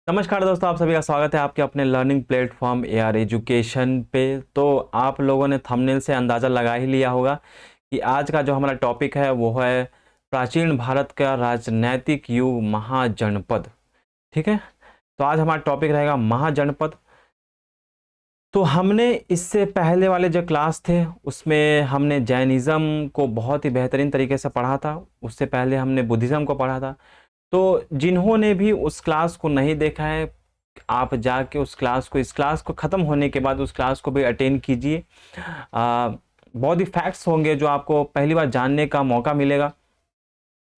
नमस्कार दोस्तों, आप सभी का स्वागत है आपके अपने लर्निंग प्लेटफॉर्म एआर एजुकेशन पे। तो आप लोगों ने थंबनेल से अंदाज़ा लगा ही लिया होगा कि आज का जो हमारा टॉपिक है वो है प्राचीन भारत का राजनैतिक युग महाजनपद। ठीक है, तो आज हमारा टॉपिक रहेगा महाजनपद। तो हमने इससे पहले वाले जो क्लास थे उसमें हमने जैनिज़्म को बहुत ही बेहतरीन तरीके से पढ़ा था। उससे पहले हमने बुद्धिज़्म को पढ़ा था। तो जिन्होंने भी उस क्लास को नहीं देखा है, आप जाके उस क्लास को, इस क्लास को ख़त्म होने के बाद उस क्लास को भी अटेंड कीजिए। बहुत ही फैक्ट्स होंगे जो आपको पहली बार जानने का मौका मिलेगा।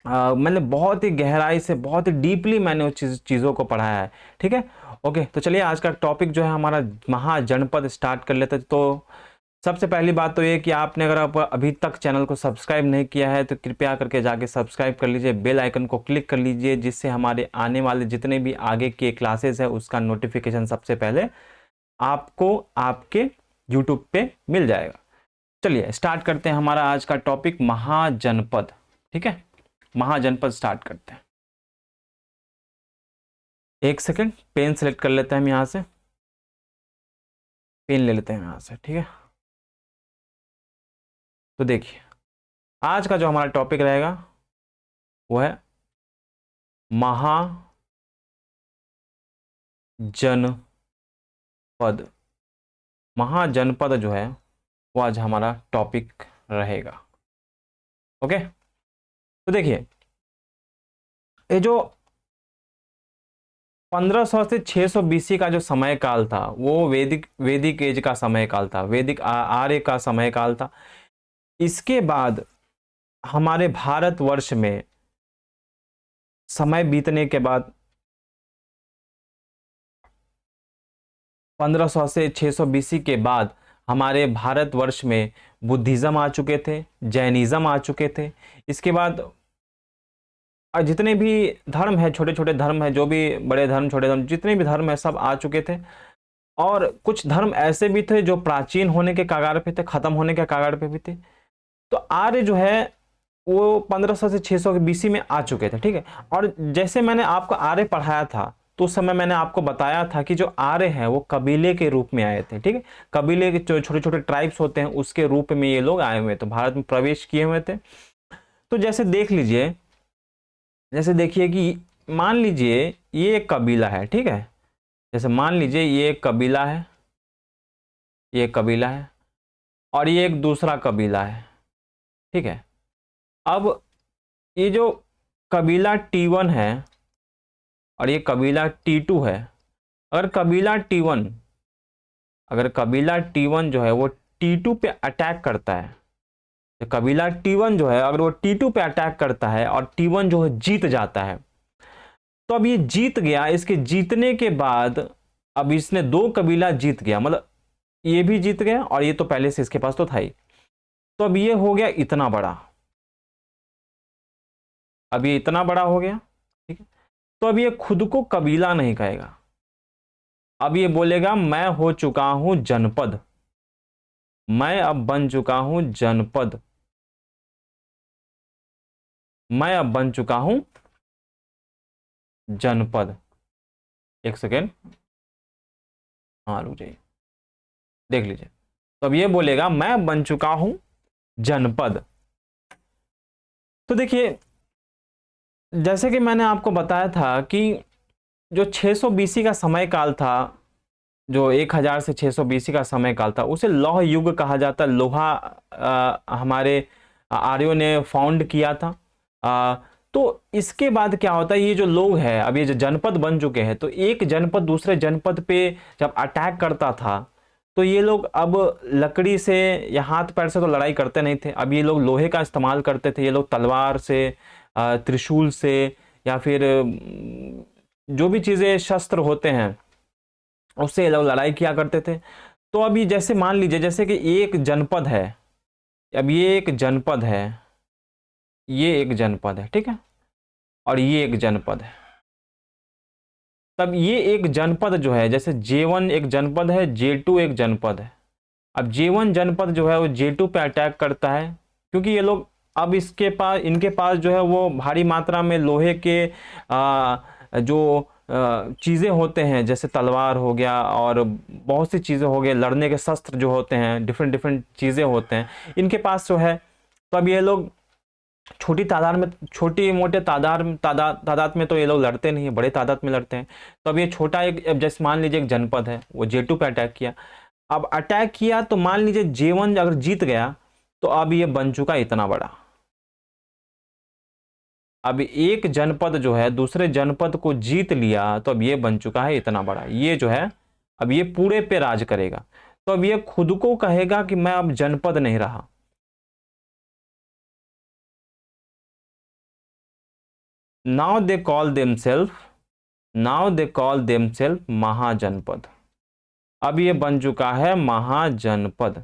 मैंने बहुत ही गहराई से, बहुत ही डीपली मैंने उस चीज़ों को पढ़ाया है। ठीक है, ओके। तो चलिए आज का टॉपिक जो है हमारा महाजनपद स्टार्ट कर लेते हैं। तो सबसे पहली बात तो ये कि आपने अगर आप अभी तक चैनल को सब्सक्राइब नहीं किया है तो कृपया करके जाके सब्सक्राइब कर लीजिए, बेल आइकन को क्लिक कर लीजिए, जिससे हमारे आने वाले जितने भी आगे के क्लासेस है उसका नोटिफिकेशन सबसे पहले आपको आपके यूट्यूब पे मिल जाएगा। चलिए स्टार्ट करते हैं हमारा आज का टॉपिक महाजनपद। ठीक है, महाजनपद स्टार्ट करते हैं। एक सेकेंड, पेन सेलेक्ट कर लेते हैं हम यहाँ से, पेन ले लेते हैं यहाँ से। ठीक है, तो देखिए आज का जो हमारा टॉपिक रहेगा वो है महाजनपद। महाजनपद जो है वो आज हमारा टॉपिक रहेगा। ओके, तो देखिए ये जो 1500 से 600 बीसी का जो समय काल था वो वैदिक एज का समय काल था, वैदिक आर्य का समय काल था। इसके बाद हमारे भारतवर्ष में समय बीतने के बाद 1500 से 600 बीसी के बाद हमारे भारतवर्ष में बुद्धिज़्म आ चुके थे, जैनिज़्म आ चुके थे। इसके बाद जितने भी धर्म है, छोटे छोटे धर्म है, जो भी बड़े धर्म छोटे धर्म जितने भी धर्म है सब आ चुके थे। और कुछ धर्म ऐसे भी थे जो प्राचीन होने के कगार पे थे, खत्म होने के कगार पे भी थे। तो आर्य जो है वो 1500 से 600 के बीसी में आ चुके थे। ठीक है, और जैसे मैंने आपको आर्य पढ़ाया था तो उस समय मैंने आपको बताया था कि जो आर्य हैं वो कबीले के रूप में आए थे। ठीक है, कबीले के जो छोटे छोटे ट्राइब्स होते हैं उसके रूप में ये लोग आए हुए थे, भारत में प्रवेश किए हुए थे। तो जैसे देख लीजिए, जैसे देखिए कि मान लीजिए ये एक कबीला है। ठीक है, जैसे मान लीजिए ये एक कबीला है, ये एक कबीला है और ये एक दूसरा कबीला है। ठीक है, अब ये जो कबीला T1 है और ये कबीला T2 है। अगर कबीला T1 अगर कबीला T1 जो है वो T2 पे अटैक करता है, तो कबीला T1 जो है अगर वो T2 पे अटैक करता है और T1 जो है जीत जाता है, तो अब ये जीत गया। इसके जीतने के बाद अब इसने दो कबीला जीत गया, मतलब ये भी जीत गया और ये तो पहले से इसके पास तो था ही। तो अब ये हो गया इतना बड़ा, अब ये इतना बड़ा हो गया। ठीक है, तो अब ये खुद को कबीला नहीं कहेगा, अब ये बोलेगा मैं हो चुका हूं जनपद, मैं अब बन चुका हूं जनपद, मैं अब बन चुका हूं जनपद। एक सेकेंड, हाँ रुक जाइए, देख लीजिए। तो अब ये बोलेगा मैं बन चुका हूं जनपद। तो देखिए जैसे कि मैंने आपको बताया था कि जो 600 बीसी का समय काल था, जो 1000 से 600 बीसी का समय काल था, उसे लौह युग कहा जाता। लोहा हमारे आर्यों ने फाउंड किया था। तो इसके बाद क्या होता है, ये जो लोग हैं अब ये जो जनपद बन चुके हैं, तो एक जनपद दूसरे जनपद पे जब अटैक करता था तो ये लोग अब लकड़ी से या हाथ पैर से तो लड़ाई करते नहीं थे, अब ये लोग लोहे का इस्तेमाल करते थे। ये लोग तलवार से, त्रिशूल से, या फिर जो भी चीज़ें शस्त्र होते हैं उससे ये लोग लड़ाई किया करते थे। तो अभी जैसे मान लीजिए जैसे कि एक जनपद है, अब ये एक जनपद है, ये एक जनपद है। ठीक है, और ये एक जनपद है। तब ये एक जनपद जो है, जैसे J1 एक जनपद है, J2 एक जनपद है। अब J1 जनपद जो है वो J2 पे अटैक करता है, क्योंकि ये लोग अब इनके पास जो है वो भारी मात्रा में लोहे के जो चीज़ें होते हैं, जैसे तलवार हो गया और बहुत सी चीज़ें हो गई, लड़ने के शस्त्र जो होते हैं, डिफरेंट डिफरेंट चीज़ें होते हैं इनके पास जो है, तो अब ये लोग छोटी तादाद में, छोटी मोटे तादाद में तो ये लोग लड़ते नहीं है, बड़े तादाद में लड़ते हैं। तो अब ये छोटा एक, अब जैसे मान लीजिए एक जनपद है, वो J2 पे अटैक किया। अब अटैक किया तो मान लीजिए J1 अगर जीत गया तो अब ये बन चुका इतना बड़ा। अब एक जनपद जो है दूसरे जनपद को जीत लिया तो अब ये बन चुका है इतना बड़ा, ये जो है अब ये पूरे पे राज करेगा। तो अब ये खुद को कहेगा कि मैं अब जनपद नहीं रहा। Now they call themselves mahajanapada. अब ये बन चुका है महाजनपद।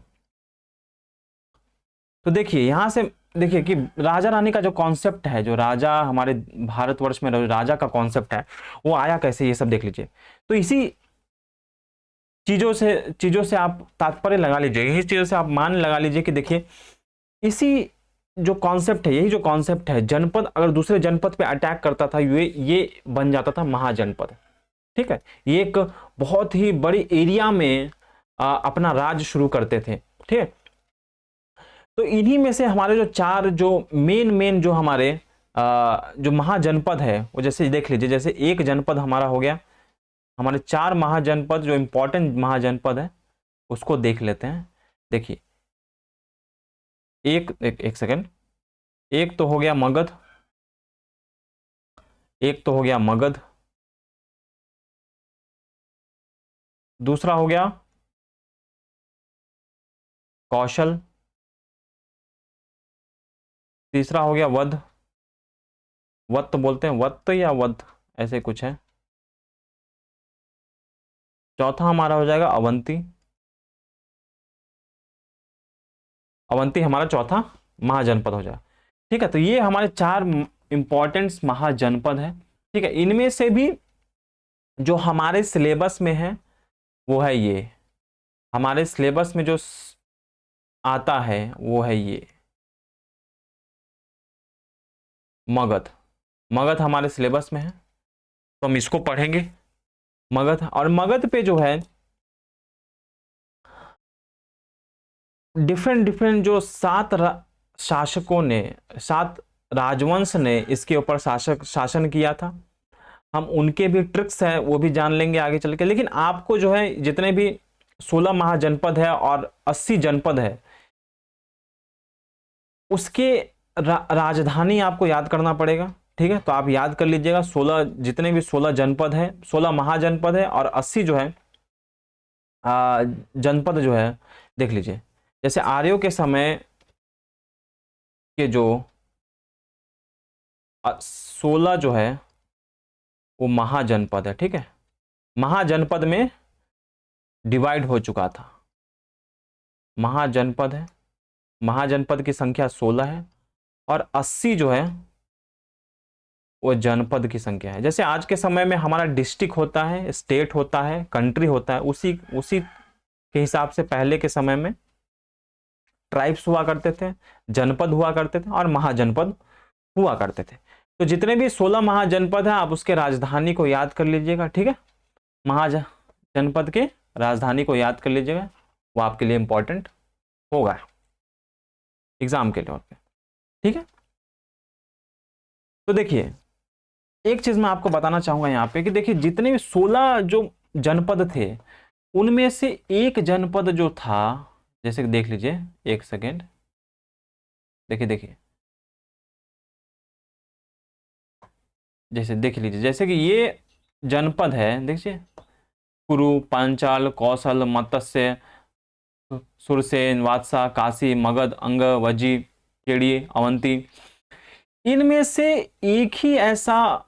तो देखिए यहां से देखिए कि राजा रानी का जो कॉन्सेप्ट है, जो राजा हमारे भारतवर्ष में राजा का कॉन्सेप्ट है वो आया कैसे, ये सब देख लीजिए। तो इसी चीजों से आप तात्पर्य लगा लीजिए, यही चीजों से आप मान लगा लीजिए कि देखिए इसी जो कॉन्सेप्ट है, यही जो कॉन्सेप्ट है, जनपद अगर दूसरे जनपद पे अटैक करता था ये बन जाता था महाजनपद। ठीक है, ये एक बहुत ही बड़ी एरिया में अपना राज शुरू करते थे। ठीक है, तो इन्हीं में से हमारे जो चार जो मेन जो हमारे जो महाजनपद है वो जैसे देख लीजिए, जैसे एक जनपद हमारा हो गया, हमारे चार महाजनपद जो इंपॉर्टेंट महाजनपद है उसको देख लेते हैं। देखिए एक सेकंड, एक तो हो गया मगध, एक तो हो गया मगध, दूसरा हो गया कौशल, तीसरा हो गया वध, वत तो बोलते हैं, वत या वध ऐसे कुछ है, चौथा हमारा हो जाएगा अवंती। अवंती हमारा चौथा महाजनपद हो जाएगा। ठीक है, तो ये हमारे चार इंपॉर्टेंट महाजनपद है। ठीक है, इनमें से भी जो हमारे सिलेबस में है वो है ये, हमारे सिलेबस में जो आता है वो है ये मगध। मगध हमारे सिलेबस में है तो हम इसको पढ़ेंगे मगध। और मगध पे जो है डिफरेंट डिफरेंट जो शासकों ने, सात राजवंश ने इसके ऊपर शासन किया था, हम उनके भी ट्रिक्स है वो भी जान लेंगे आगे चल के। लेकिन आपको जो है जितने भी 16 महाजनपद है और 80 जनपद है उसके राजधानी आपको याद करना पड़ेगा। ठीक है, तो आप याद कर लीजिएगा 16, जितने भी 16 जनपद है, 16 महाजनपद है और 80 जो है जनपद जो है देख लीजिए। जैसे आर्यों के समय के जो 16 जो है वो महाजनपद है। ठीक है, महाजनपद में डिवाइड हो चुका था, महाजनपद है, महाजनपद की संख्या 16 है और 80 जो है वो जनपद की संख्या है। जैसे आज के समय में हमारा डिस्ट्रिक्ट होता है, स्टेट होता है, कंट्री होता है, उसी उसी के हिसाब से पहले के समय में ट्राइब्स हुआ करते थे, जनपद हुआ करते थे और महाजनपद हुआ करते थे। तो जितने भी 16 महाजनपद है आप उसके राजधानी को याद कर लीजिएगा। ठीक है, महाजनपद के राजधानी को याद कर लीजिएगा, वो आपके लिए इंपॉर्टेंट होगा एग्जाम के तौर पे। ठीक है, तो देखिए एक चीज मैं आपको बताना चाहूंगा यहाँ पे कि देखिए जितने भी 16 जो जनपद थे उनमें से एक जनपद जो था, जैसे कि देख लीजिए, एक सेकेंड, देखिए देखिए, जैसे देख लीजिए, जैसे कि ये जनपद है, देखिए कुरु, पांचाल, कौशल, मत्स्य, सुरसेन, वात्सा, काशी, मगध, अंग, वजी, केड़ी, अवंती, इनमें से एक ही ऐसा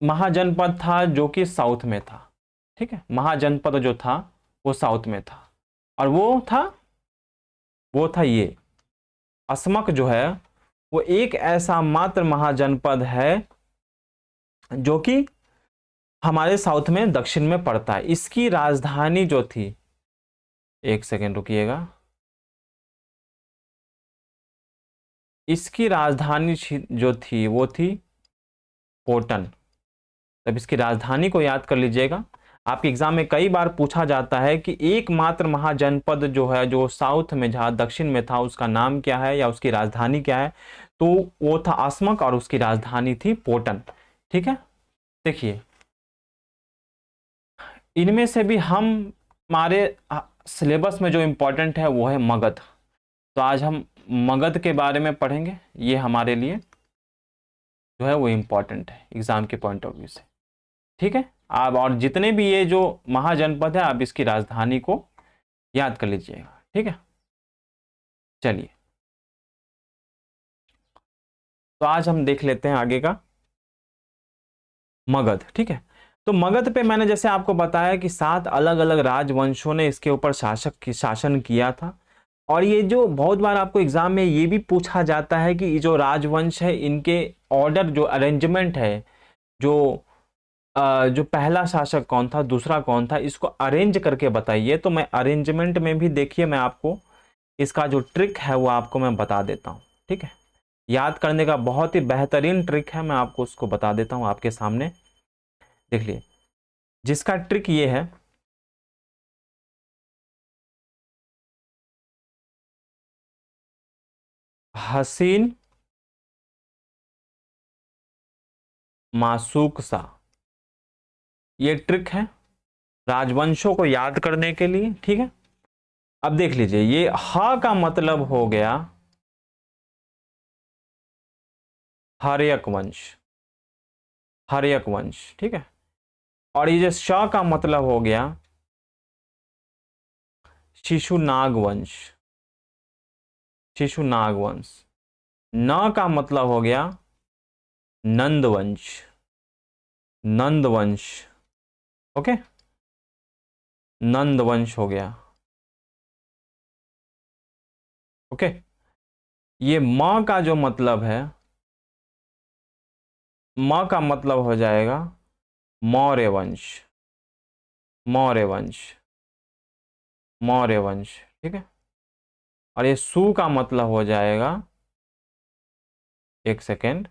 महाजनपद था जो कि साउथ में था। ठीक है, महाजनपद जो था वो साउथ में था और वो था ये अस्मक जो है, वो एक ऐसा मात्र महाजनपद है जो कि हमारे साउथ में दक्षिण में पड़ता है। इसकी राजधानी जो थी, एक सेकेंड रुकिएगा, इसकी राजधानी जो थी वो थी कोटन। तब इसकी राजधानी को याद कर लीजिएगा। आपके एग्जाम में कई बार पूछा जाता है कि एकमात्र महाजनपद जो है, जो साउथ में, जहां दक्षिण में था, उसका नाम क्या है या उसकी राजधानी क्या है, तो वो था अस्मक और उसकी राजधानी थी पोटन। ठीक है, देखिए इनमें से भी हम हमारे सिलेबस में जो इंपॉर्टेंट है वो है मगध। तो आज हम मगध के बारे में पढ़ेंगे, ये हमारे लिए जो है वो इम्पॉर्टेंट है एग्जाम के पॉइंट ऑफ व्यू से। ठीक है, आप और जितने भी ये जो महाजनपद है आप इसकी राजधानी को याद कर लीजिएगा। ठीक है, चलिए तो आज हम देख लेते हैं आगे का मगध। ठीक है, तो मगध पे मैंने जैसे आपको बताया कि 7 अलग अलग राजवंशों ने इसके ऊपर शासन किया था। और ये जो बहुत बार आपको एग्जाम में ये भी पूछा जाता है कि ये जो राजवंश है इनके ऑर्डर, जो अरेंजमेंट है, जो जो पहला शासक कौन था, दूसरा कौन था, इसको अरेंज करके बताइए। तो मैं अरेंजमेंट में भी देखिए, मैं आपको इसका जो ट्रिक है वो आपको मैं बता देता हूँ। ठीक है, याद करने का बहुत ही बेहतरीन ट्रिक है, मैं आपको उसको बता देता हूँ आपके सामने। देख लिए, जिसका ट्रिक ये है, हसीन मासूक सा, ये ट्रिक है राजवंशों को याद करने के लिए। ठीक है, अब देख लीजिए, ये हा का मतलब हो गया हर्यक वंश, हर्यक वंश। ठीक है, और ये जो श का मतलब हो गया शिशुनाग वंश, शिशुनाग वंश। न का मतलब हो गया नंद वंश, नंद वंश। ओके, नंद वंश हो गया। ओके, ये म का जो मतलब है, म का मतलब हो जाएगा मौर्य वंश, मौर्य वंश, मौर्य वंश। ठीक है, और ये सु का मतलब हो जाएगा, एक सेकेंड,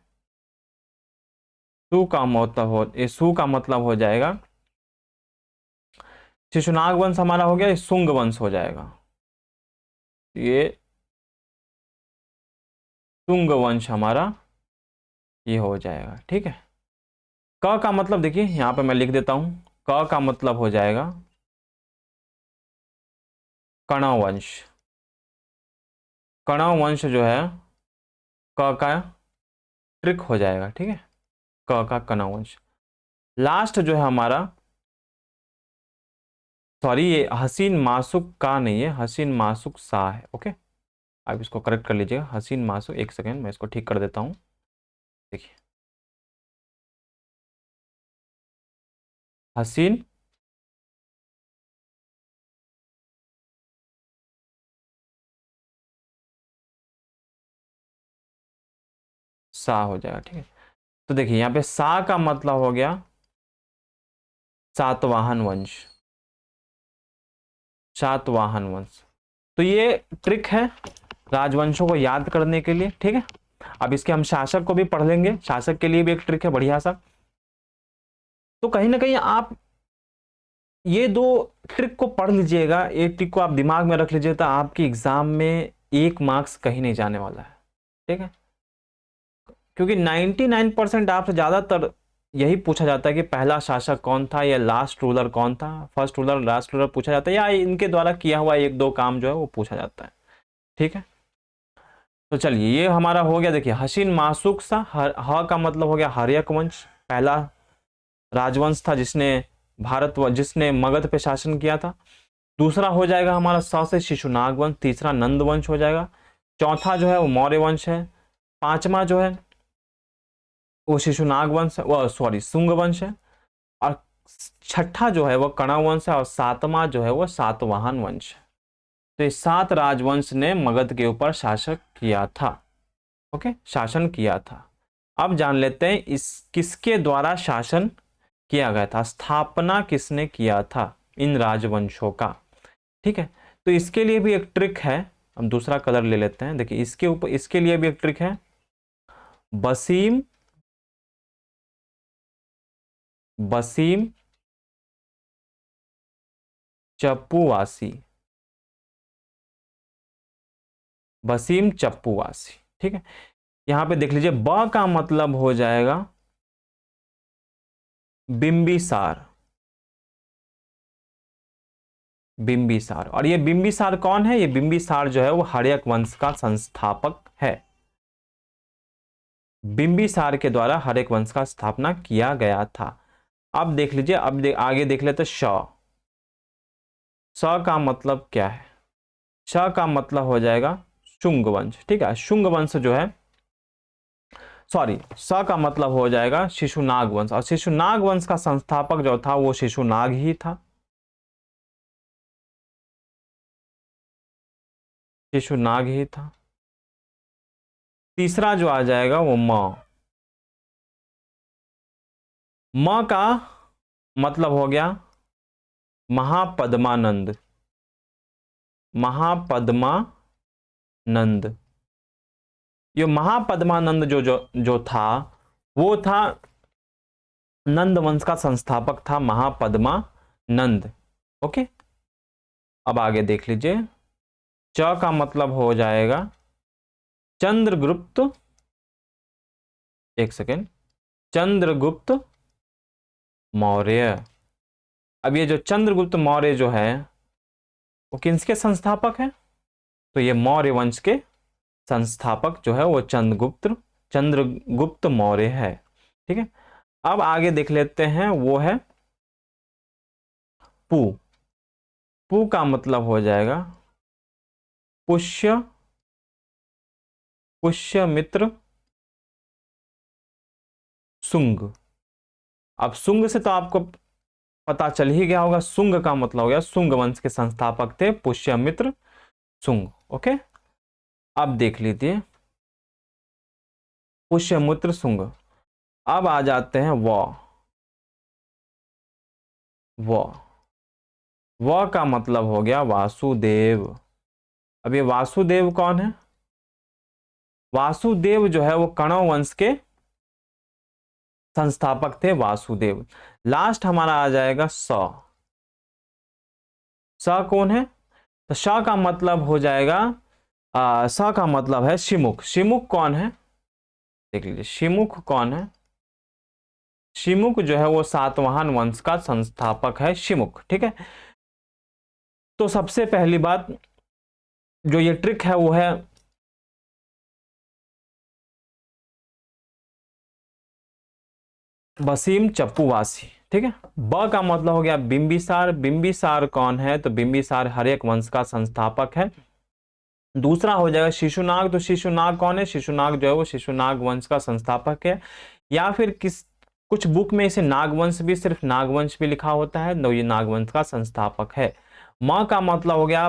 सु का मतलब हो, ये सु का मतलब हो जाएगा, शिशुनाग वंश हमारा हो गया, ये सुंग वंश हो जाएगा, ये सुंग वंश हमारा ये हो जाएगा। ठीक है, क का मतलब देखिए यहां पे मैं लिख देता हूं, क का मतलब हो जाएगा कणव वंश, कणव वंश जो है क का ट्रिक हो जाएगा। ठीक है, क का कणव वंश। लास्ट जो है हमारा, सॉरी ये हसीन मासुक का नहीं है, हसीन मासुक सा है। ओके, आप इसको करेक्ट कर लीजिएगा, हसीन मासुक। एक सेकेंड मैं इसको ठीक कर देता हूं। देखिए, हसीन सा हो जाएगा। ठीक है, तो देखिए यहाँ पे सा का मतलब हो गया सातवाहन वंश, सातवाहन वंश। तो ये ट्रिक है राजवंशों को याद करने के लिए। ठीक है, अब इसके हम शासक को भी पढ़ लेंगे, शासक के लिए भी एक ट्रिक है बढ़िया सा। तो कहीं ना कहीं आप ये दो ट्रिक को पढ़ लीजिएगा, ये ट्रिक को आप दिमाग में रख लीजिए, तो आपके एग्जाम में 1 मार्क्स कहीं नहीं जाने वाला है। ठीक है, क्योंकि 99% आपसे ज्यादातर यही पूछा जाता है कि पहला शासक कौन था या लास्ट रूलर कौन था, फर्स्ट रूलर लास्ट रूलर पूछा जाता है, या इनके द्वारा किया हुआ 1-2 काम जो है वो पूछा जाता है। ठीक है, तो चलिए ये हमारा हो गया। देखिए, हसीन मासूक सा, ह का मतलब हो गया हर्यक वंश, पहला राजवंश था जिसने जिसने मगध पे शासन किया था। दूसरा हो जाएगा हमारा स से शिशुनाग वंश, तीसरा नंद वंश हो जाएगा, चौथा जो है वो मौर्य वंश है, पांचवा जो है वो शिशुनाग वंश, वो सॉरी सुंग वंश है, और छठा जो है वो कणव वंश है, और सातवां जो है वो सातवाहन वंश है। तो ये 7 राजवंश ने मगध के ऊपर शासन किया था। ओके, शासन किया था। अब जान लेते हैं इस किसके द्वारा शासन किया गया था, स्थापना किसने किया था इन राजवंशों का। ठीक है, तो इसके लिए भी एक ट्रिक है, हम दूसरा कलर ले लेते हैं। देखिए इसके ऊपर, इसके लिए भी एक ट्रिक है, वसीम वसीम चप्पूवासी, वसीम चप्पूवासी। ठीक है, यहां पे देख लीजिए ब का मतलब हो जाएगा बिंबिसार, बिंबिसार। और ये बिंबिसार कौन है? ये बिंबिसार जो है वो हर्यक वंश का संस्थापक है। बिंबिसार के द्वारा हर्यक वंश का स्थापना किया गया था। अब देख लीजिए, आगे देख लेते श। स का मतलब क्या है? श का मतलब हो जाएगा शुंग वंश। ठीक है, शुंग वंश जो है, सॉरी, स का मतलब हो जाएगा शिशुनाग वंश। और शिशुनाग वंश का संस्थापक जो था वो शिशुनाग ही था, शिशुनाग ही था। तीसरा जो आ जाएगा वो म। म का मतलब हो गया महापद्मानंद, महापद्मानंद। ये महापद्मानंद जो था वो था नंद वंश का संस्थापक था, महापद्मानंद। ओके, अब आगे देख लीजिए, च का मतलब हो जाएगा चंद्रगुप्त, एक सेकेंड, चंद्रगुप्त मौर्य। अब ये जो चंद्रगुप्त मौर्य जो है वो किसके संस्थापक है? तो ये मौर्य वंश के संस्थापक जो है वो चंद्रगुप्त मौर्य है। ठीक है, अब आगे देख लेते हैं, वो है पू। पू का मतलब हो जाएगा पुष्य, पुष्यमित्र सुंग। अब सुंग से तो आपको पता चल ही गया होगा, सुंग का मतलब हो गया, सुंग वंश के संस्थापक थे पुष्यमित्र सुंग। ओके, अब देख लीजिए पुष्यमित्र सुंग। अब आ जाते हैं व व का मतलब हो गया वासुदेव। अब ये वासुदेव कौन है? वासुदेव जो है वो कणव वंश के संस्थापक थे, वासुदेव। लास्ट हमारा आ जाएगा स। स कौन है? तो स का मतलब हो जाएगा स का मतलब है शिमुख। शिमुख कौन है? देख लीजिए, शिमुख कौन है? शिमुख जो है वो सातवाहन वंश का संस्थापक है, शिमुख। ठीक है, तो सबसे पहली बात जो ये ट्रिक है वो है वसीम चप्पूवासी। ठीक है, ब का मतलब हो गया बिंबिसार। बिंबिसार कौन है? तो बिंबिसार हर्यक वंश का संस्थापक है। दूसरा हो जाएगा शिशुनाग। तो शिशुनाग कौन है? शिशुनाग जो है वो शिशुनाग वंश का संस्थापक है। या फिर कुछ बुक में इसे नागवंश भी, सिर्फ नागवंश भी लिखा होता है, तो ये नागवंश का संस्थापक है। मां का मतलब हो गया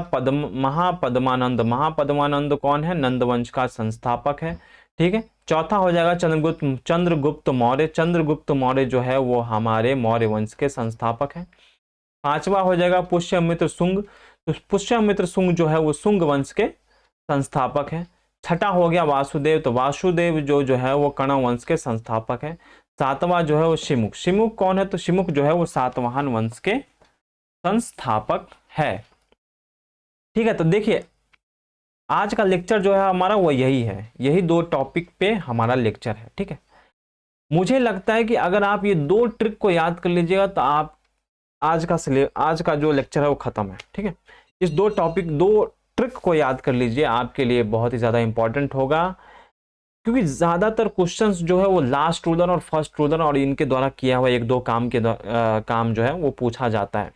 महापद्मानंद। महापद्मानंद कौन है? नंदवंश का संस्थापक है। ठीक है, चौथा हो जाएगा चंद्रगुप्त मौर्य। चंद्रगुप्त मौर्य जो है वो हमारे मौर्य वंश के संस्थापक है। पांचवा हो जाएगा पुष्यमित्र सुंग। तो पुष्यमित्र सुंग जो है वो सुंग वंश के संस्थापक है। छठा हो गया वासुदेव। तो वासुदेव जो है वो कणव वंश के संस्थापक है। सातवां जो है वो शिमुख। शिमुख कौन है? तो शिमुख जो है वो सातवाहन वंश के संस्थापक है। ठीक है, तो देखिए आज का लेक्चर जो है हमारा वो यही है, यही दो टॉपिक पे हमारा लेक्चर है। ठीक है, मुझे लगता है कि अगर आप ये दो ट्रिक को याद कर लीजिएगा तो आप आज का जो लेक्चर है वो खत्म है। ठीक है, इस दो ट्रिक को याद कर लीजिए, आपके लिए बहुत ही ज्यादा इंपॉर्टेंट होगा। क्योंकि ज्यादातर क्वेश्चंस जो है वो लास्ट रूलर और फर्स्ट रूलर और इनके द्वारा किया हुआ एक दो काम जो है वो पूछा जाता है।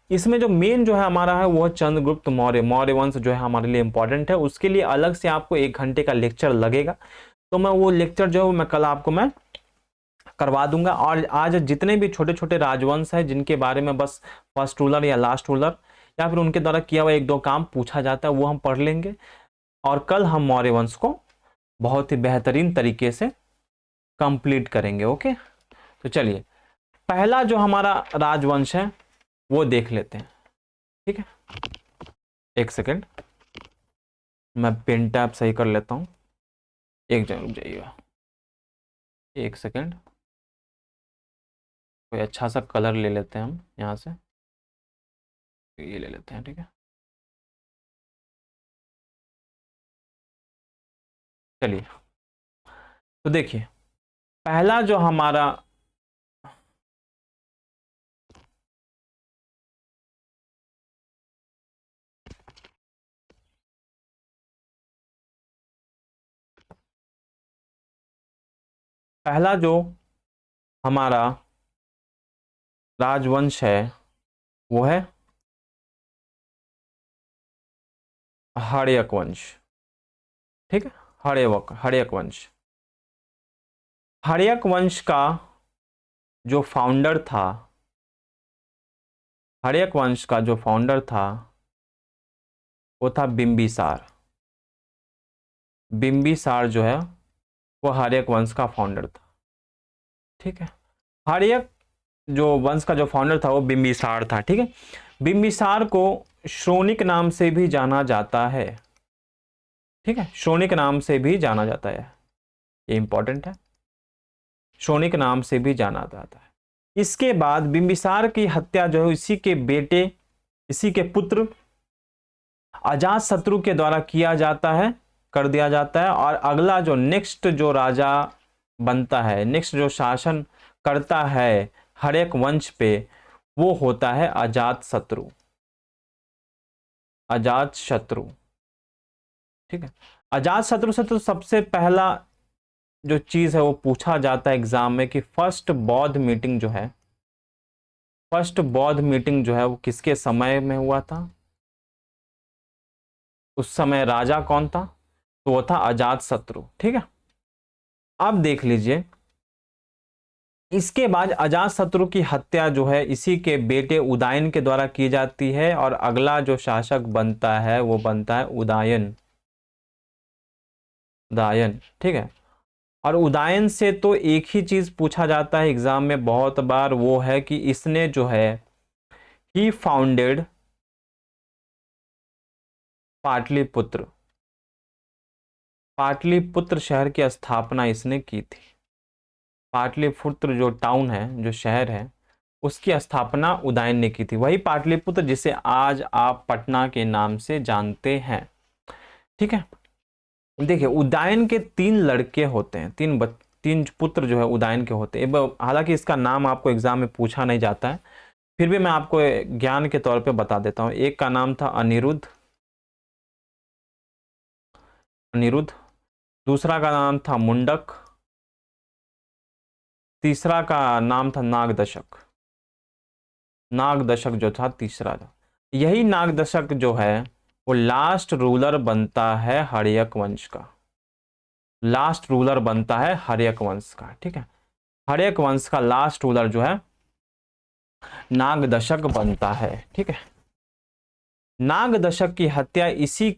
इसमें जो मेन जो है हमारा है वो है चंद्रगुप्त मौर्य। मौर्य वंश जो है हमारे लिए इंपॉर्टेंट है, उसके लिए अलग से आपको 1 घंटे का लेक्चर लगेगा। तो मैं वो लेक्चर जो है मैं कल आपको मैं करवा दूंगा। और आज जितने भी छोटे छोटे राजवंश है जिनके बारे में बस फर्स्ट रूलर या लास्ट रूलर या फिर उनके द्वारा किया हुआ एक दो काम पूछा जाता है वो हम पढ़ लेंगे। और कल हम मौर्य वंश को बहुत ही बेहतरीन तरीके से कंप्लीट करेंगे। ओके, तो चलिए पहला जो हमारा राजवंश है वो देख लेते हैं। ठीक है, एक सेकेंड, मैं पेन टैब सही कर लेता हूं। एक जगह रुक जाइएगा, एक सेकेंड। कोई अच्छा सा कलर ले लेते हैं हम यहाँ से, ये ले लेते हैं, ठीक है। चलिए, तो देखिए पहला जो हमारा पहला जो हमारा राजवंश है वो है हड़यक वंश, ठीक है। हड़यक वंश। हड़यक वंश का जो फाउंडर था, हड़यक वंश का जो फाउंडर था वो था बिंबिसार। बिंबिसार जो है वो हड़यक वंश का फाउंडर था, ठीक है। हड़यक जो वंश का जो फाउंडर था वो बिंबिसार था, ठीक है। बिंबिसार को श्रोणिक नाम से भी जाना जाता है, ठीक है। श्रोणिक नाम से भी जाना जाता है, ये इंपॉर्टेंट है, श्रोणिक नाम से भी जाना जाता है। इसके बाद बिंबिसार की हत्या जो है इसी के बेटे, इसी के पुत्र अजात शत्रु के द्वारा किया जाता है, कर दिया जाता है। और अगला जो नेक्स्ट जो राजा बनता है, नेक्स्ट जो शासन करता है हड़यक वंश पे, वो होता है अजात शत्रु। अजात शत्रु, ठीक है। अजात शत्रु से तो सबसे पहला जो चीज है वो पूछा जाता है एग्जाम में कि फर्स्ट बौद्ध मीटिंग जो है, फर्स्ट बौद्ध मीटिंग जो है वो किसके समय में हुआ था, उस समय राजा कौन था, तो वो था अजात शत्रु, ठीक है। अब देख लीजिए, इसके बाद अजात शत्रु की हत्या जो है इसी के बेटे उदयन के द्वारा की जाती है, और अगला जो शासक बनता है वो बनता है उदयन। उदयन, ठीक है। और उदयन से तो एक ही चीज पूछा जाता है एग्जाम में बहुत बार, वो है कि इसने जो है ही फाउंडेड पाटलिपुत्र। पाटलिपुत्र शहर की स्थापना इसने की थी। पाटलिपुत्र जो टाउन है, जो शहर है, उसकी स्थापना उदयन ने की थी। वही पाटलिपुत्र जिसे आज आप पटना के नाम से जानते हैं, ठीक है। देखिए उदयन के 3 लड़के होते हैं, 3 पुत्र जो है उदयन के होते हैं। हालांकि इसका नाम आपको एग्जाम में पूछा नहीं जाता है, फिर भी मैं आपको ज्ञान के तौर पे बता देता हूं। एक का नाम था अनिरुद्ध, अनिरुद्ध। दूसरा का नाम था मुंडक। तीसरा का नाम था नागदशक। नागदशक जो था तीसरा, यही नागदशक जो है वो लास्ट रूलर बनता है हड़यक वंश का। लास्ट रूलर बनता है हड़यक वंश का, ठीक है। हड़यक वंश का लास्ट रूलर जो है नागदशक बनता है, ठीक है। नागदशक की हत्या इसी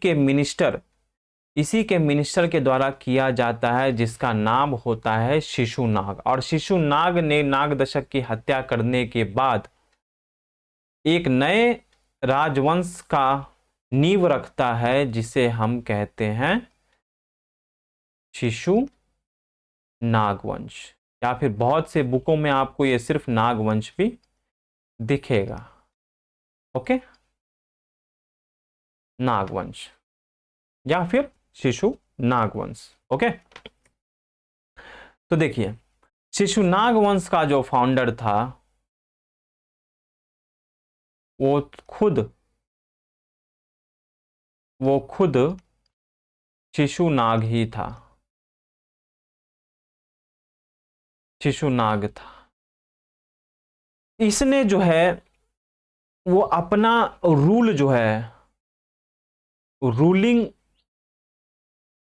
के मिनिस्टर के द्वारा किया जाता है, जिसका नाम होता है शिशुनाग। और शिशुनाग ने नागदशक की हत्या करने के बाद एक नए राजवंश का नींव रखता है, जिसे हम कहते हैं शिशु नागवंश। या फिर बहुत से बुकों में आपको ये सिर्फ नागवंश भी दिखेगा, ओके। नागवंश या फिर शिशु नागवंश, ओके। तो देखिए शिशु नागवंश का जो फाउंडर था वो खुद वो खुद शिशुनाग ही था, शिशुनाग था। इसने जो है वो अपना रूल जो है, रूलिंग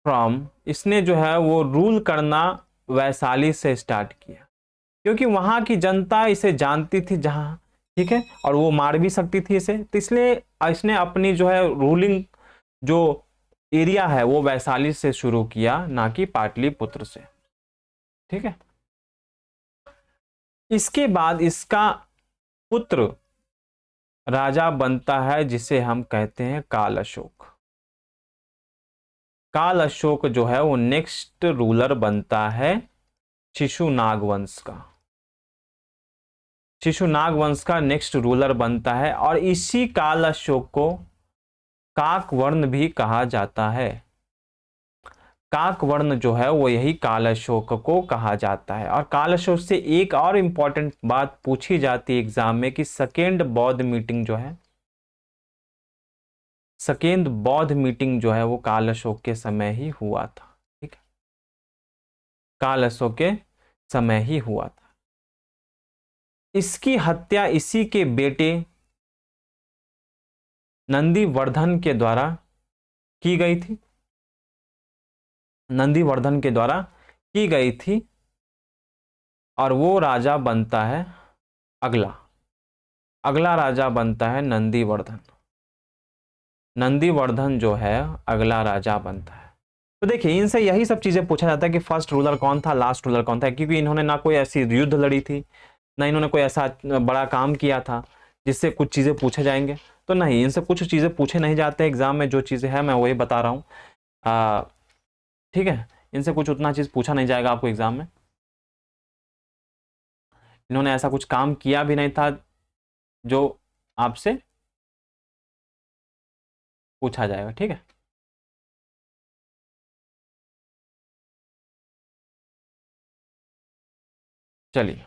फ्रॉम, इसने जो है वो रूल करना वैशाली से स्टार्ट किया, क्योंकि वहां की जनता इसे जानती थी जहां, ठीक है, और वो मार भी सकती थी इसे, तो इसलिए इसने अपनी जो है रूलिंग जो एरिया है वो वैशाली से शुरू किया, ना कि पाटलिपुत्र से, ठीक है। इसके बाद इसका पुत्र राजा बनता है, जिसे हम कहते हैं काल अशोक। काल अशोक जो है वो नेक्स्ट रूलर बनता है शिशु नागवंश का, शिशुनाग वंश का नेक्स्ट रूलर बनता है और इसी काल अशोक को काकवर्ण भी कहा जाता है। काकवर्ण जो है वो यही काल अशोक को कहा जाता है। और काल अशोक से एक और इंपॉर्टेंट बात पूछी जाती है एग्जाम में कि सेकेंड बौद्ध मीटिंग जो है, सेकेंड बौद्ध मीटिंग जो है वो काल अशोक के समय ही हुआ था। ठीक है, काल अशोक के समय ही हुआ था। इसकी हत्या इसी के बेटे नंदीवर्धन के द्वारा की गई थी, नंदीवर्धन के द्वारा की गई थी। और वो राजा बनता है अगला, अगला राजा बनता है नंदीवर्धन। नंदीवर्धन जो है अगला राजा बनता है। तो देखिए इनसे यही सब चीजें पूछा जाता है कि फर्स्ट रूलर कौन था, लास्ट रूलर कौन था, क्योंकि इन्होंने ना कोई ऐसी युद्ध लड़ी थी, ना इन्होंने कोई ऐसा बड़ा काम किया था जिससे कुछ चीजें पूछे जाएंगे। तो नहीं, इनसे कुछ चीजें पूछे नहीं जाते एग्जाम में, जो चीजें हैं मैं वही बता रहा हूँ। ठीक है, इनसे कुछ उतना चीज पूछा नहीं जाएगा आपको एग्जाम में। इन्होंने ऐसा कुछ काम किया भी नहीं था जो आपसे पूछा जाएगा। ठीक है, चलिए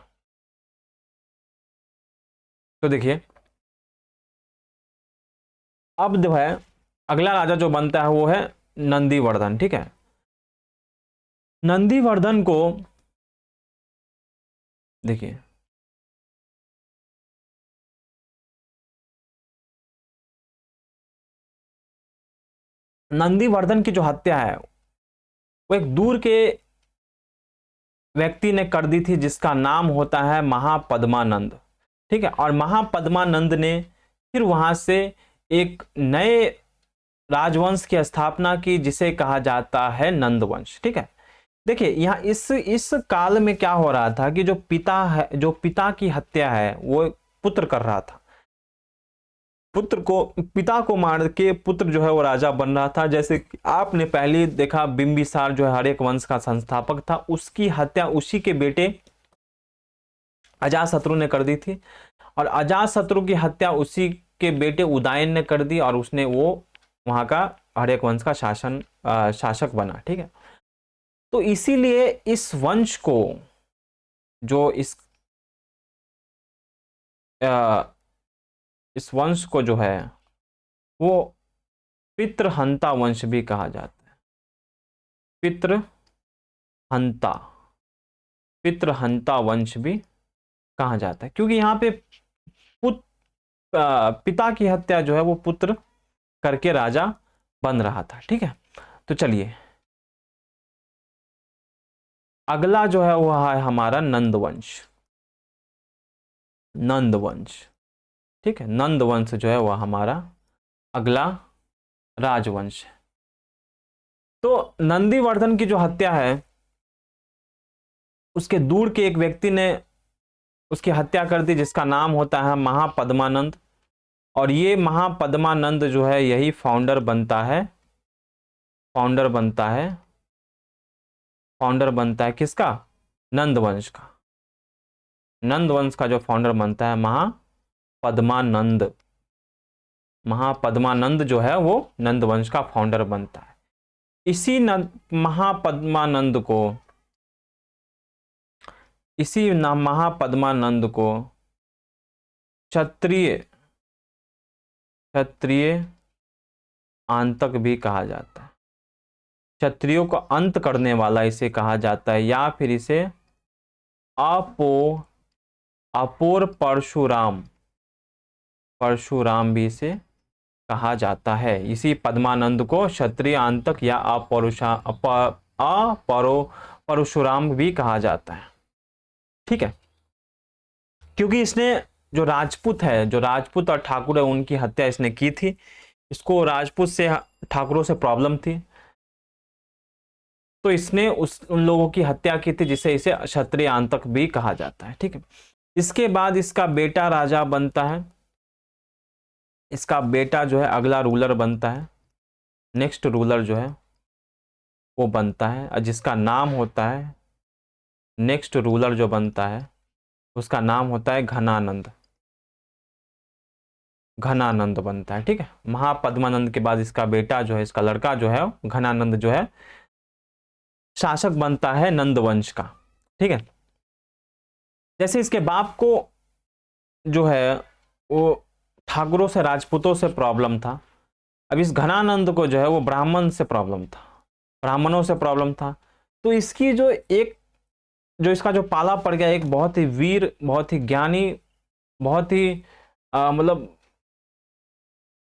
तो देखिए अब जो है अगला राजा जो बनता है वो है नंदीवर्धन। ठीक है, नंदीवर्धन को देखिए नंदीवर्धन की जो हत्या है वो एक दूर के व्यक्ति ने कर दी थी जिसका नाम होता है महापद्मानंद। ठीक है, और महापद्मानंद ने फिर वहां से एक नए राजवंश की स्थापना की जिसे कहा जाता है नंदवंश। ठीक है, देखिए यहाँ इस काल में क्या हो रहा था कि जो पिता है, जो पिता की हत्या है वो पुत्र कर रहा था। पुत्र को, पिता को मार के पुत्र जो है वो राजा बन रहा था। जैसे कि आपने पहले देखा बिंबिसार जो है हर एक वंश का संस्थापक था, उसकी हत्या उसी के बेटे अजातशत्रु ने कर दी थी। और अजातशत्रु की हत्या उसी के बेटे उदयन ने कर दी और उसने वो वहां का हर एक वंश का शासक बना। ठीक है, तो इसीलिए इस वंश को, जो अ, इस वंश को जो है वो पितृहंता वंश भी कहा जाता है। पितृहंता, पितृहंता वंश भी कहा जाता है, क्योंकि यहाँ पे पिता की हत्या जो है वो पुत्र करके राजा बन रहा था। ठीक है, तो चलिए अगला जो है वह है हमारा नंदवंश। नंदवंश, ठीक है, नंदवंश जो है वह हमारा अगला राजवंश है। तो नंदीवर्धन की जो हत्या है उसके दूर के एक व्यक्ति ने उसकी हत्या कर दी जिसका नाम होता है महापद्मानंद। और ये महापद्मानंद जो है यही फाउंडर बनता है, फाउंडर बनता है, फाउंडर बनता है किसका? नंदवंश का। नंदवंश का जो फाउंडर बनता है महापद्मानंद। महापद्मानंद जो है वो नंदवंश का फाउंडर बनता है। इसी महापद्मानंद को, इसी महापद्मानंद को क्षत्रिय, क्षत्रिय आंतक भी कहा जाता है। क्षत्रियों का अंत करने वाला इसे कहा जाता है, या फिर इसे अपोर परशुराम, परशुराम भी इसे कहा जाता है। इसी पद्मानंद को क्षत्रिय आंतक या परशुराम भी कहा जाता है। ठीक है, क्योंकि इसने जो राजपूत है, जो राजपूत और ठाकुर है उनकी हत्या इसने की थी। इसको राजपूत से, ठाकुरों से प्रॉब्लम थी, तो इसने उन लोगों की हत्या की थी जिसे इसे क्षत्रिय आंतक भी कहा जाता है। ठीक है, इसके बाद इसका बेटा राजा बनता है। इसका बेटा जो है अगला रूलर बनता है, नेक्स्ट रूलर जो है वो बनता है, जिसका नाम होता है, नेक्स्ट रूलर जो बनता है उसका नाम होता है घनानंद। घनानंद बनता है, ठीक है। महापद्मानंद के बाद इसका बेटा जो है, इसका लड़का जो है घनानंद जो है शासक बनता है नंद वंश का, ठीक है। जैसे इसके बाप को जो है वो ठाकुरों से, राजपूतों से प्रॉब्लम था। अब इस घनानंद को जो है वो ब्राह्मण से प्रॉब्लम था, ब्राह्मणों से प्रॉब्लम था। तो इसकी जो एक, जो इसका जो पाला पड़ गया, एक बहुत ही वीर, बहुत ही ज्ञानी, बहुत ही मतलब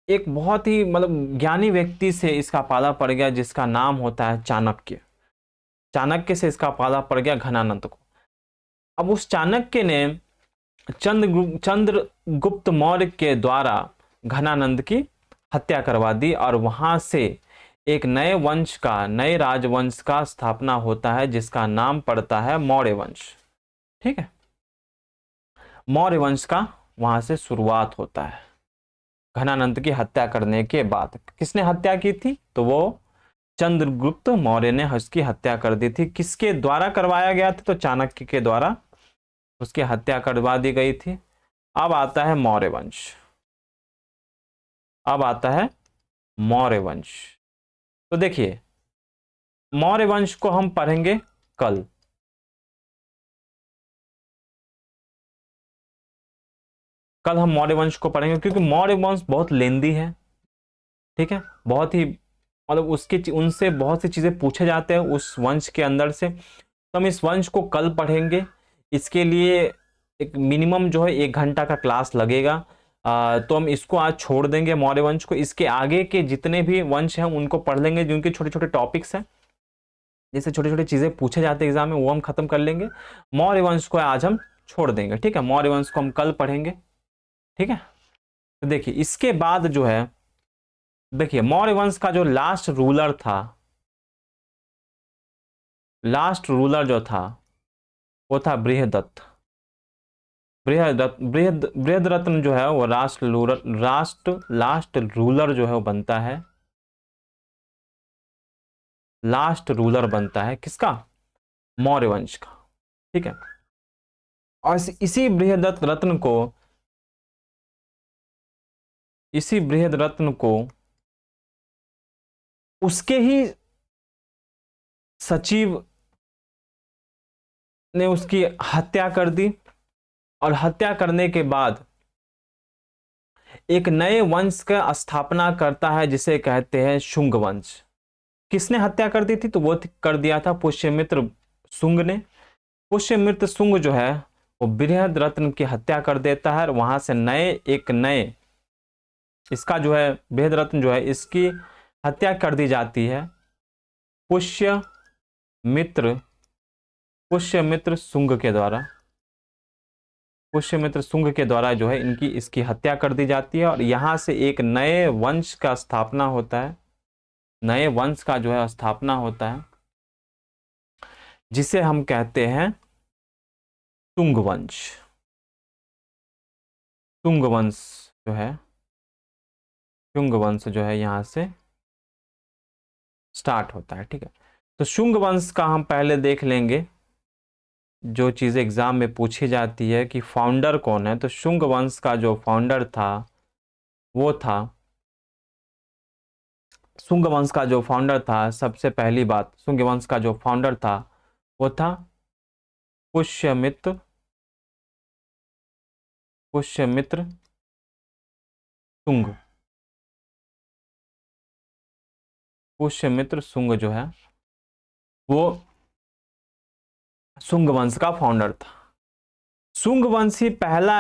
एक बहुत ही मतलब ज्ञानी व्यक्ति से इसका पाला पड़ गया, जिसका नाम होता है चाणक्य। चाणक्य से इसका पाला पड़ गया घनानंद को। अब उस चाणक्य ने चंद्रगुप्त मौर्य के द्वारा घनानंद की हत्या करवा दी, और वहां से एक नए वंश का, नए राजवंश का स्थापना होता है, जिसका नाम पड़ता है मौर्य वंश, ठीक है। मौर्य वंश का वहां से शुरुआत होता है घनानंद की हत्या करने के बाद। किसने हत्या की थी? तो वो चंद्रगुप्त मौर्य ने उसकी हत्या कर दी थी। किसके द्वारा करवाया गया था? तो चाणक्य के द्वारा उसकी हत्या करवा दी गई थी। अब आता है मौर्य वंश। अब आता है मौर्य वंश। तो देखिए, मौर्य वंश को हम पढ़ेंगे कल। कल हम मौर्य वंश को पढ़ेंगे, क्योंकि मौर्य वंश बहुत लेंदी है, ठीक है। बहुत ही मतलब उसके, उनसे बहुत सी चीजें पूछे जाते हैं उस वंश के अंदर से। तो हम इस वंश को कल पढ़ेंगे। इसके लिए एक मिनिमम जो है 1 घंटा का क्लास लगेगा। तो हम इसको आज छोड़ देंगे मौर्य वंश को। इसके आगे के जितने भी वंश हैं उनको पढ़ लेंगे, जिनके छोटे छोटे टॉपिक्स हैं, जैसे छोटे छोटे चीजें पूछे जाते हैं एग्जाम में, वो हम खत्म कर लेंगे। मौर्य वंश को आज हम छोड़ देंगे, ठीक है। मौर्य वंश को हम कल पढ़ेंगे, ठीक है। तो देखिए इसके बाद जो है, देखिए मौर्य वंश का जो लास्ट रूलर था, लास्ट रूलर जो था वो था बृहदत्त। बृहदरत्न जो है वो लास्ट रूलर जो है वो बनता है, लास्ट रूलर बनता है किसका? मौर्य वंश का, ठीक है। और इसी बृहदत्त रत्न को, इसी बृहदरत्न को उसके ही सचिव ने उसकी हत्या कर दी, और हत्या करने के बाद एक नए वंश का स्थापना करता है, जिसे कहते हैं शुंग वंश। किसने हत्या कर दी थी? तो वो कर दिया था पुष्यमित्र शुंग ने। पुष्यमित्र शुंग जो है वो बृहदरत्न की हत्या कर देता है, और वहां से नए इसका जो है बृहदरत्न जो है इसकी हत्या कर दी जाती है पुष्यमित्र पुष्यमित्र शुंग के द्वारा। पुष्यमित्र शुंग के द्वारा जो है इसकी हत्या कर दी जाती है, और यहां से एक नए वंश का स्थापना होता है, नए वंश का जो है स्थापना होता है, जिसे हम कहते हैं शुंग वंश। शुंग वंश जो है, शुंग वंश जो है यहां से स्टार्ट होता है, ठीक है। तो शुंग वंश का हम पहले देख लेंगे, जो चीज एग्जाम में पूछी जाती है कि फाउंडर कौन है। तो शुंग वंश का जो फाउंडर था वो था, शुंग वंश का जो फाउंडर था, सबसे पहली बात, शुंग वंश का जो फाउंडर था वो था पुष्यमित्र पुष्यमित्र शुंग। पुष्यमित्र शुंग जो है वो शुंग वंश का फाउंडर था। शुंग वंश ही पहला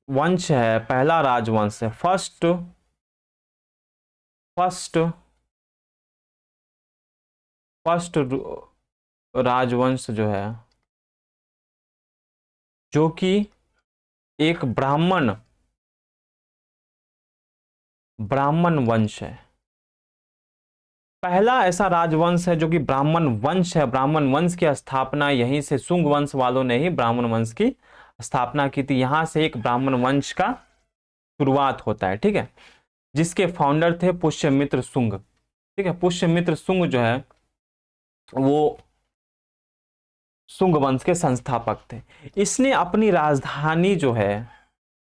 वंश है, पहला राजवंश है, फर्स्ट फर्स्ट फर्स्ट राजवंश जो है, जो कि एक ब्राह्मण ब्राह्मण वंश है। पहला ऐसा राजवंश है जो कि ब्राह्मण वंश है। ब्राह्मण वंश की स्थापना यहीं से, शुंग वंश वालों ने ही ब्राह्मण वंश की स्थापना की थी। यहां से एक ब्राह्मण वंश का शुरुआत होता है, ठीक है, जिसके फाउंडर थे पुष्यमित्र शुंग, ठीक है। पुष्यमित्र शुंग जो है वो शुंग वंश के संस्थापक थे। इसने अपनी राजधानी जो है,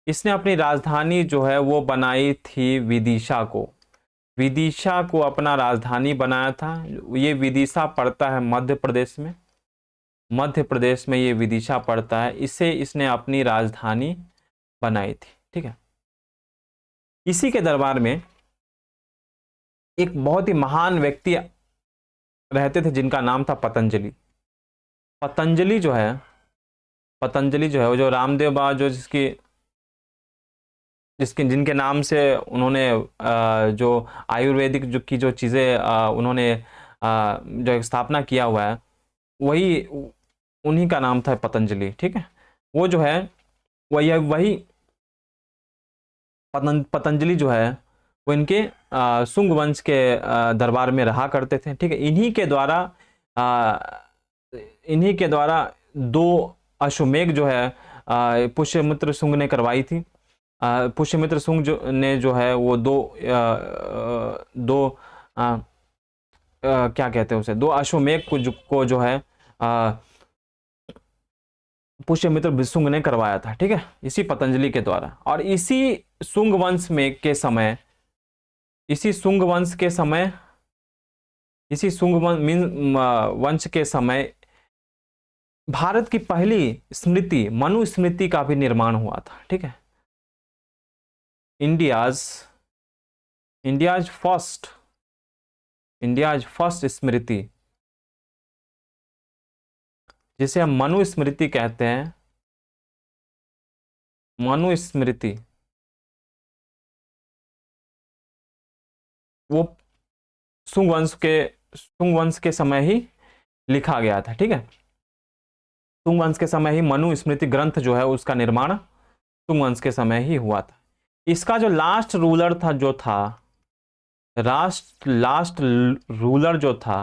इसने अपनी राजधानी जो है वो बनाई थी विदिशा को। विदिशा को अपना राजधानी बनाया था। ये विदिशा पड़ता है मध्य प्रदेश में, मध्य प्रदेश में ये विदिशा पड़ता है। इसे इसने अपनी राजधानी बनाई थी। ठीक है। इसी के दरबार में एक बहुत ही महान व्यक्ति रहते थे जिनका नाम था पतंजलि। पतंजलि जो है, पतंजलि जो है वो जो रामदेव बाबा जो जिसकी जिसके जिनके नाम से उन्होंने जो आयुर्वेदिक जो की जो चीज़ें उन्होंने जो एक स्थापना किया हुआ है, वही उन्हीं का नाम था पतंजलि। ठीक है। वो जो है वही वही पतंजलि जो है वो इनके शुंग वंश के दरबार में रहा करते थे। ठीक है। इन्हीं के द्वारा दो अश्वमेध जो है पुष्यमित्र शुंग ने करवाई थी। पुष्यमित्र शुंग जो है वो दो क्या कहते हैं उसे, दो अश्वमेध को जो है पुष्यमित्र शुंग ने करवाया था। ठीक है। इसी पतंजलि के द्वारा। और इसी शुंग वंश में के समय, इसी शुंग वंश के समय, इसी शुंग वंश के समय भारत की पहली स्मृति मनुस्मृति का भी निर्माण हुआ था। ठीक है। India's India's first India's first smriti, जिसे हम मनुस्मृति कहते हैं, मनुस्मृति, वो शुंग वंश के समय ही लिखा गया था। ठीक है। शुंग वंश के समय ही मनुस्मृति ग्रंथ जो है उसका निर्माण शुंग वंश के समय ही हुआ था। इसका जो लास्ट रूलर था जो था लास्ट रूलर जो था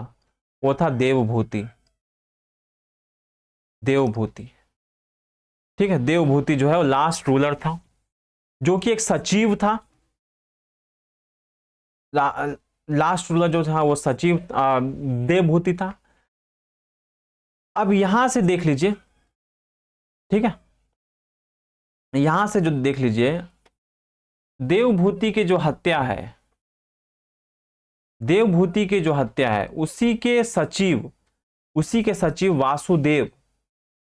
वो था देवभूति। देवभूति। ठीक है। देवभूति जो है वो लास्ट रूलर था, जो कि एक सचिव था। लास्ट रूलर जो था वो सचिव देवभूति था। अब यहां से देख लीजिए। ठीक है। यहां से जो देख लीजिए, देवभूति की जो हत्या है, देवभूति की जो हत्या है उसी के सचिव वासुदेव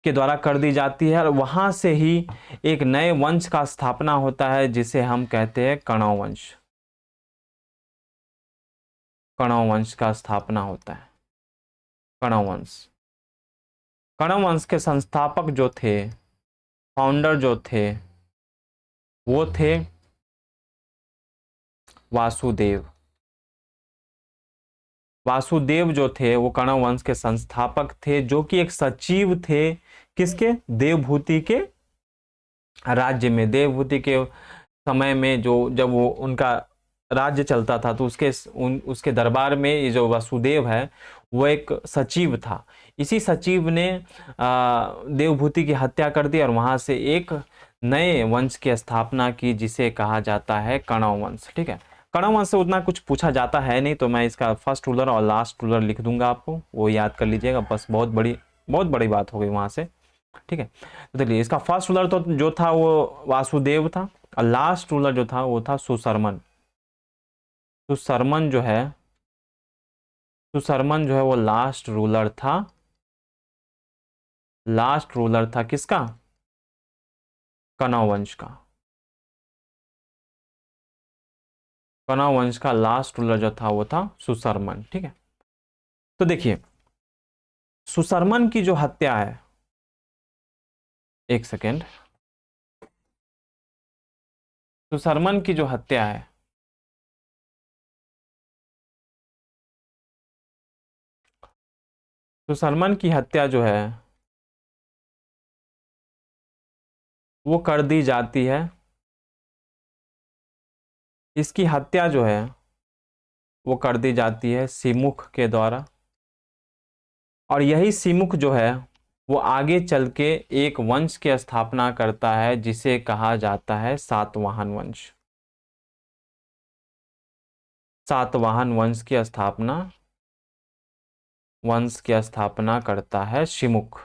के द्वारा कर दी जाती है। और वहां से ही एक नए वंश का स्थापना होता है जिसे हम कहते हैं कणव वंश। कणव वंश का स्थापना होता है। कणव वंश, कणव वंश के संस्थापक जो थे, फाउंडर जो थे, वो थे वासुदेव। वासुदेव जो थे वो कणव वंश के संस्थापक थे, जो कि एक सचिव थे किसके, देवभूति के राज्य में। देवभूति के समय में जो जब वो उनका राज्य चलता था तो उसके दरबार में ये जो वासुदेव है वो एक सचिव था। इसी सचिव ने देवभूति की हत्या कर दी और वहां से एक नए वंश की स्थापना की जिसे कहा जाता है कणव वंश। ठीक है। कणव वंश से उतना कुछ पूछा जाता है नहीं, तो मैं इसका फर्स्ट रूलर और लास्ट रूलर लिख दूंगा, आपको वो याद कर लीजिएगा बस। बहुत बड़ी बात हो गई वहां से। ठीक है। तो देखिए, इसका फर्स्ट रूलर तो जो था वो वासुदेव था, और लास्ट रूलर जो था वो था सुशर्मन। सुशर्मन जो है सुशर्मन जो है वो लास्ट रूलर था। लास्ट रूलर था किसका, कणव वंश का। कणव वंश का लास्ट रूलर जो था वो था सुशर्मन। ठीक है। तो देखिए, सुशर्मन की जो हत्या है, एक सेकेंड, सुशर्मन की जो हत्या है, सुशर्मन की हत्या जो है वो कर दी जाती है। इसकी हत्या जो है वो कर दी जाती है सिमुख के द्वारा। और यही सिमुख जो है वो आगे चल के एक वंश की स्थापना करता है जिसे कहा जाता है सातवाहन वंश। सातवाहन वंश की स्थापना करता है सिमुख।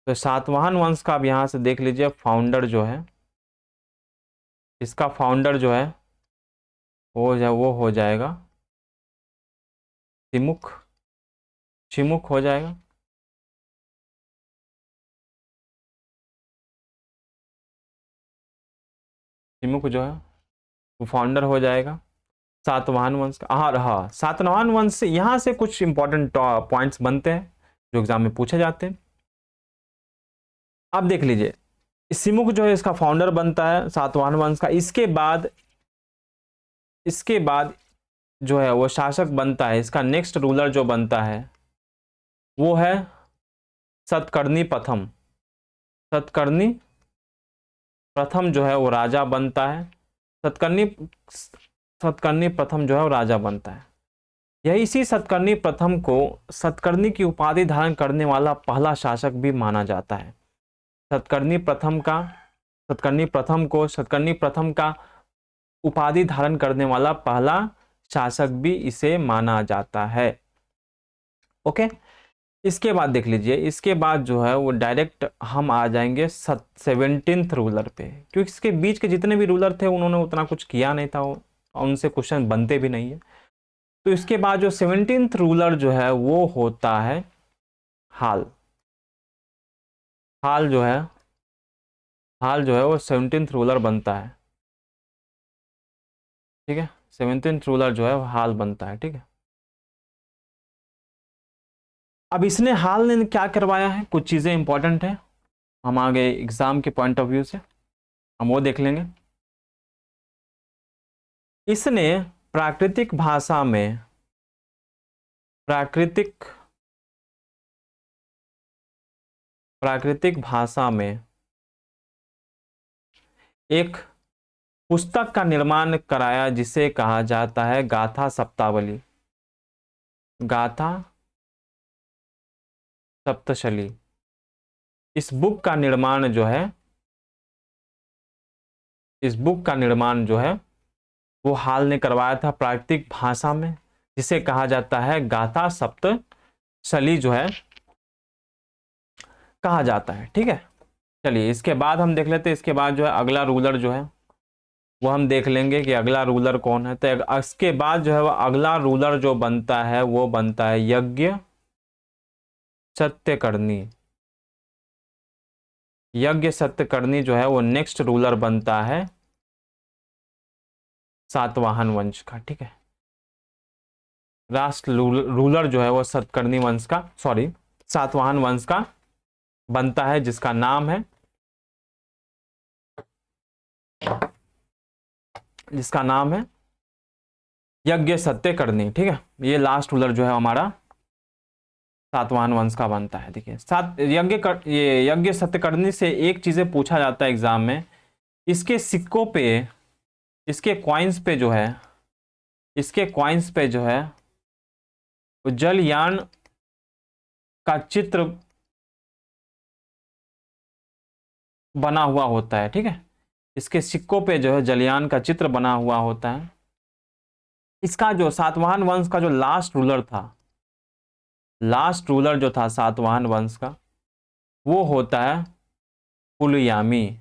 तो सातवाहन वंश का अब यहाँ से देख लीजिए फाउंडर जो है, इसका फाउंडर जो है वो हो जाएगा तिमुख, चिमुख हो जाएगा। चिमुक जो है वो फाउंडर हो जाएगा सातवाहन वंश का। हाँ, सातवाहन वंश से यहाँ से कुछ इंपॉर्टेंट पॉइंट्स बनते हैं जो एग्जाम में पूछे जाते हैं। अब देख लीजिए, सिमुक जो है इसका फाउंडर बनता है सातवाहन वंश का। इसके बाद जो है वो शासक बनता है, इसका नेक्स्ट रूलर जो बनता है वो है सतकर्णी प्रथम। सतकर्णी प्रथम जो है वो राजा बनता है। सतकर्णी सतकर्णी प्रथम जो है वो राजा बनता है। यही इसी सतकर्णी प्रथम को सतकर्णी की उपाधि धारण करने वाला पहला शासक भी माना जाता है। सतकर्णी प्रथम को सतकर्णी प्रथम का उपाधि धारण करने वाला पहला शासक भी इसे माना जाता है। ओके, इसके बाद देख लीजिए, इसके बाद जो है वो डायरेक्ट हम आ जाएंगे 17th रूलर पे, क्योंकि इसके बीच के जितने भी रूलर थे उन्होंने उतना कुछ किया नहीं था, उनसे क्वेश्चन बनते भी नहीं है। तो इसके बाद जो 17th रूलर जो है वो होता है हाल। हाल जो है वो 17th रूलर बनता है। ठीक है, 17th रूलर जो है वो हाल बनता है। ठीक है, अब इसने हाल ने क्या करवाया है, कुछ चीजें इंपॉर्टेंट है, हम आगे एग्जाम के पॉइंट ऑफ व्यू से हम वो देख लेंगे। इसने प्राकृतिक भाषा में प्राकृतिक भाषा में एक पुस्तक का निर्माण कराया जिसे कहा जाता है गाथा सप्तावली, गाथा सप्तशली। इस बुक का निर्माण जो है वो हाल ने करवाया था प्राकृतिक भाषा में, जिसे कहा जाता है गाथा सप्तशली जो है कहा जाता है। ठीक है, चलिए इसके बाद हम देख लेते हैं, इसके बाद जो है अगला रूलर जो है वो हम देख लेंगे कि अगला रूलर कौन है। तो इसके बाद जो है वो अगला रूलर जो बनता है वो बनता है यज्ञ सत्यकर्णी। यज्ञ सत्यकर्णी जो है वो नेक्स्ट रूलर बनता है सातवाहन वंश का। ठीक है, राष्ट्र रूलर जो है वो सतकर्णी वंश का, सॉरी सातवाहन वंश का बनता है, जिसका नाम है यज्ञ सत्यकर्णी। ठीक है, ये लास्ट रूलर जो है हमारा सातवाहन वंश का बनता है। देखिए ये यज्ञ सत्यकर्णी से एक चीजें पूछा जाता है एग्जाम में, इसके सिक्कों पे, इसके कॉइन्स पे जो है जलयान का चित्र बना हुआ होता है। ठीक है, इसके सिक्कों पे जो है जलयान का चित्र बना हुआ होता है। इसका जो सातवाहन वंश का जो लास्ट रूलर जो था सातवाहन वंश का वो होता है पुलुयामी।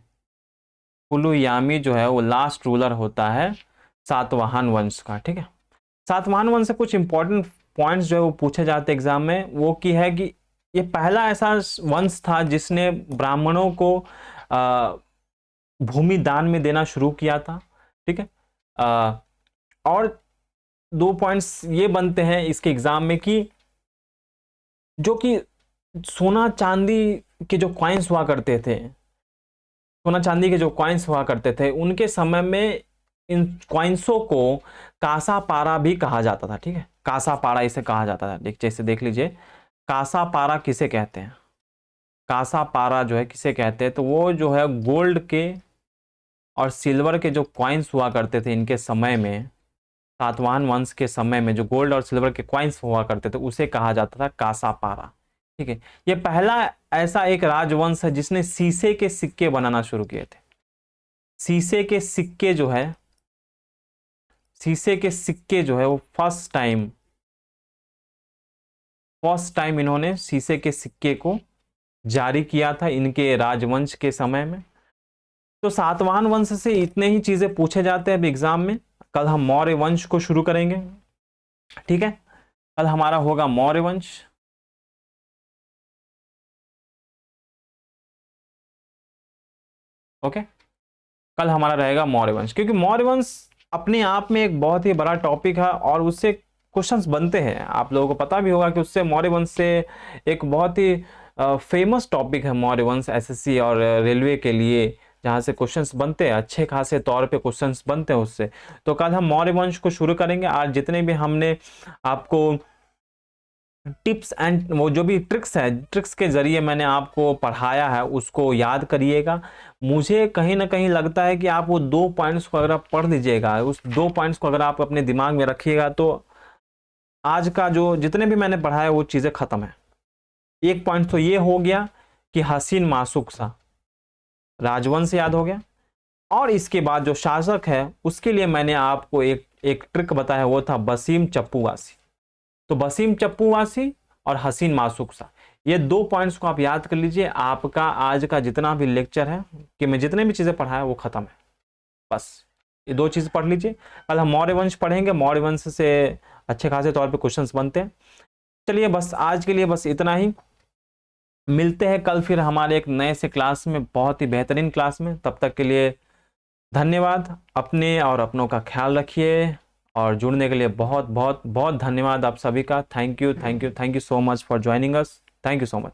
पुलुयामी जो है वो लास्ट रूलर होता है सातवाहन वंश का। ठीक है, सातवाहन वंश से कुछ इंपॉर्टेंट पॉइंट्स जो है वो पूछे जाते हैं एग्जाम में, वो की है कि ये पहला ऐसा वंश था जिसने ब्राह्मणों को भूमि दान में देना शुरू किया था। ठीक है, और 2 पॉइंट्स ये बनते हैं इसके एग्जाम में कि जो कि सोना चांदी के जो कॉइन्स हुआ करते थे, उनके समय में इन कॉइन्सों को कासा पारा भी कहा जाता था। ठीक है, कासा पारा इसे कहा जाता था। जैसे देख लीजिए, कासा पारा किसे कहते हैं, कासा पारा जो है किसे कहते हैं, तो वो जो है गोल्ड के और सिल्वर के जो कॉइन्स हुआ करते थे इनके समय में, सातवाहन वंश के समय में जो गोल्ड और सिल्वर के कॉइन्स हुआ करते थे उसे कहा जाता था कासा पारा। ठीक है, ये पहला ऐसा एक राजवंश है जिसने शीशे के सिक्के बनाना शुरू किए थे। शीशे के सिक्के जो है वो फर्स्ट टाइम इन्होंने शीशे के सिक्के को जारी किया था इनके राजवंश के समय में। तो सातवाहन वंश से इतने ही चीजें पूछे जाते हैं अब एग्जाम में। कल हम मौर्य वंश को शुरू करेंगे, ठीक है। कल हमारा होगा मौर्य वंश। ओके, कल हमारा रहेगा मौर्य वंश, क्योंकि मौर्य वंश अपने आप में एक बहुत ही बड़ा टॉपिक है और उससे क्वेश्चंस बनते हैं। आप लोगों को पता भी होगा कि उससे मौर्य वंश से एक बहुत ही फेमस टॉपिक है मौर्य वंश एसएससी और रेलवे के लिए, जहाँ से क्वेश्चंस बनते हैं, अच्छे खासे तौर पे क्वेश्चंस बनते हैं उससे। तो कल हम मौर्य वंश को शुरू करेंगे। आज जितने भी हमने आपको टिप्स एंड वो जो भी ट्रिक्स है, ट्रिक्स के जरिए मैंने आपको पढ़ाया है उसको याद करिएगा। मुझे कहीं ना कहीं लगता है कि आप वो 2 पॉइंट्स को अगर आप पढ़ लीजिएगा, उस 2 पॉइंट्स को अगर आप अपने दिमाग में रखिएगा, तो आज का जो जितने भी मैंने पढ़ाया वो चीज़ें खत्म है। एक पॉइंट तो ये हो गया कि हसीन मासूक सा राजवंश याद हो गया, और इसके बाद जो शासक है उसके लिए मैंने आपको एक एक ट्रिक बताया, वो था बसीम चप्पूवासी। तो बसीम चप्पूवासी और हसीन मासूक सा, ये 2 पॉइंट्स को आप याद कर लीजिए। आपका आज का जितना भी लेक्चर है, कि मैं जितने भी चीजें पढ़ाया वो खत्म है। बस ये 2 चीज पढ़ लीजिए। कल हम मौर्य वंश पढ़ेंगे, मौर्य वंश से अच्छे खासे तौर पे क्वेश्चंस बनते हैं। चलिए बस आज के लिए बस इतना ही। मिलते हैं कल फिर हमारे एक नए से क्लास में, बहुत ही बेहतरीन क्लास में। तब तक के लिए धन्यवाद। अपने और अपनों का ख्याल रखिए, और जुड़ने के लिए बहुत बहुत बहुत धन्यवाद आप सभी का। Thank you, thank you, thank you so much for joining us. Thank you so much.